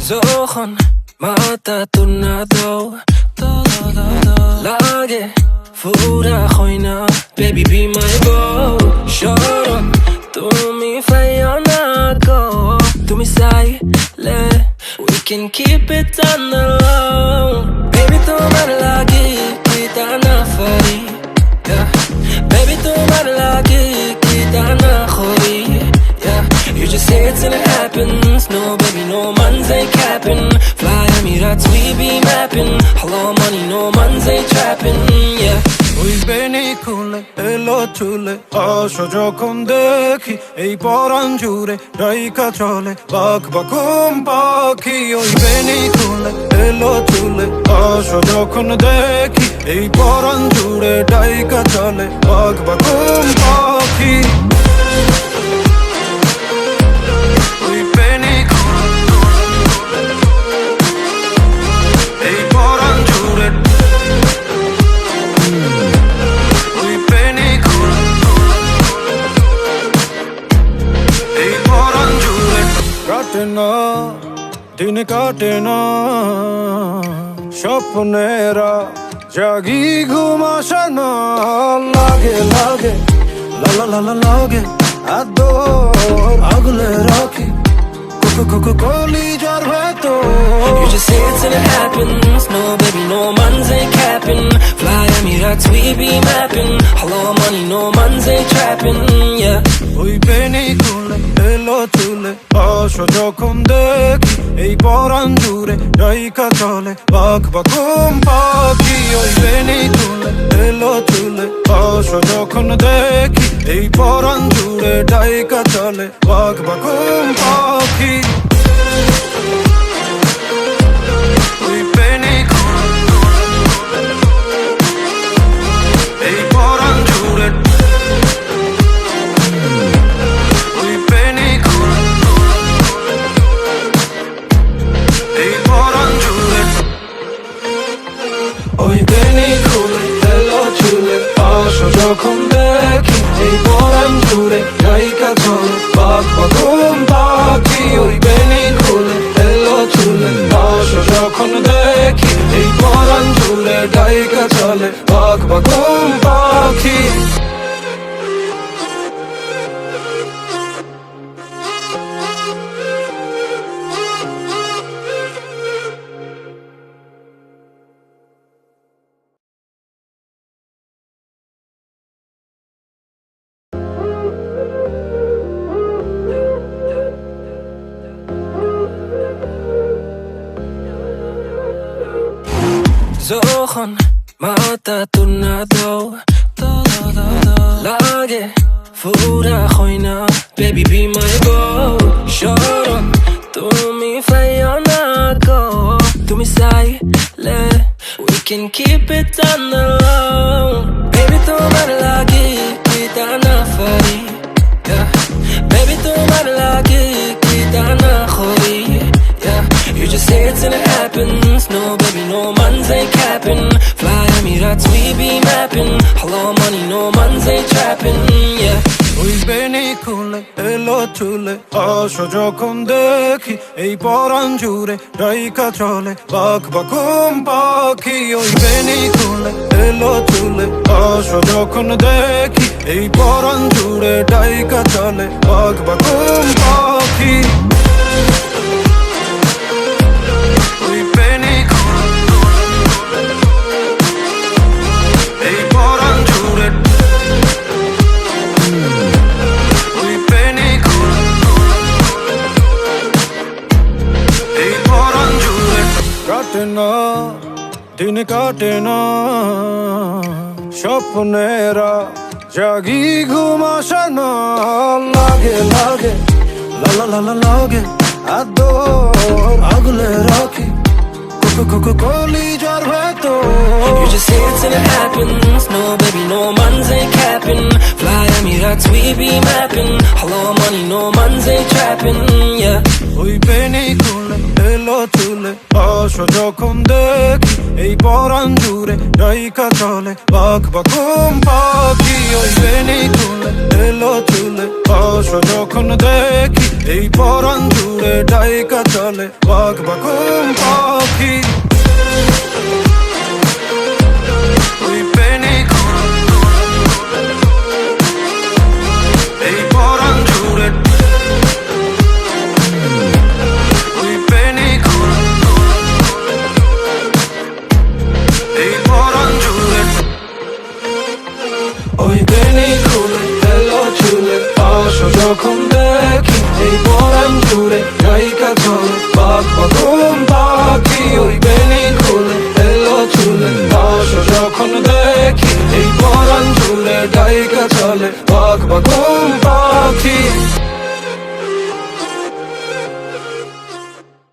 যখন মাথা তুলনা দাও লাগে ফুরা হয় না baby be my boy শরম তুমি ফাইও না গো তুমি চাইলে we can keep it on the low baby তোমার লাগি কিতা না ফারি baby তোমার লাগি কিতা না খরি You just say it till it happens. No, baby, no man's ain't capping. Fly Emirates, we be mapping. Hello, money, no man's ain't trapping. Yeah. ওই বেনি খুলে এলো চুলে আসো যখন দেখি এই পরাণ জুড়ে ডাইকা চলে বাঘ বাকুম পাখি ওই বেনি খুলে এলো চুলে আসো যখন দেখি এই পরাণ জুড়ে ডাইকা চলে বাঘ বাকুম পাখি দিন কাটে না স্বপ্নেরা জাগি ঘুম আসে না লাগে লাগে লালা লালা লাগে আদর আগলে রাখি কলি যার ভেতর You just say it till it happens. No, baby, no man's ain't capping. Fly Emirates, we be mapping. Hello, money, no man's ain't trapping. Yeah. ওই বেনি খুলে এলো চুলে আসো যখন দেখি এই পরাণ জুড়ে ডাইকা চলে বাঘ বাকুম পাখি ওই বেনি খুলে এলো চুলে আসো যখন দেখি এই পরাণ জুড়ে ডাইকা চলে বাঘ বাকুম পাখি ওই বেনি খুলে এলো চুলে আসো যখন দেখি এই পরাণ জুড়ে ডাইকা চলে বাঘ বাকুম পাখি ওই বেনি খুলে এলো চুলে আসো যখন দেখি এই পরাণ জুড়ে ডাইকা চলে বাঘ বাকুম পাখি যখন মাথা তুলনা দাও লাগে ফুরা হয় না baby be my boy শরম তুমি ফাইও না গো তুমি চাইলে we can keep it on the low baby তোমার লাগি কিতা না ফারি baby তোমার লাগি কিতা না খরি You just say it till it happens. No, baby, no man's ain't capping. Fly Emirates, we be mapping. Hello, money, no man's ain't trapping. Yeah. ওই বেনি খুলে এলো চুলে আসো যখন দেখি এই পরাণ জুড়ে ডাইকা চলে বাঘ বাকুম পাখি ওই বেনি খুলে এলো চুলে আসো যখন দেখি এই পরাণ জুড়ে ডাইকা চলে বাঘ বাকুম পাখি দিন কাটে না স্বপ্নেরা জাগি ঘুম আসে না লাগে লাগে লালা লালা লাগে আদর আগলে রাখি কলি যার হয়তো You just say it till it happens. No, baby, no man's ain't capping. Fly Emirates, we be mapping. Hello, money, no man's ain't trapping. Yeah. ওই বেনি খুলে এলো চুলে আসো যখন দেখি এই পরাণ জুড়ে নায়িকা চলে বাঘ বাকুম পাখি ওই বেনি খুলে এলো চুলে আসো যখন দেখি এই পরাণ জুড়ে নায়িকা চলে বাঘ বাকুম পাখি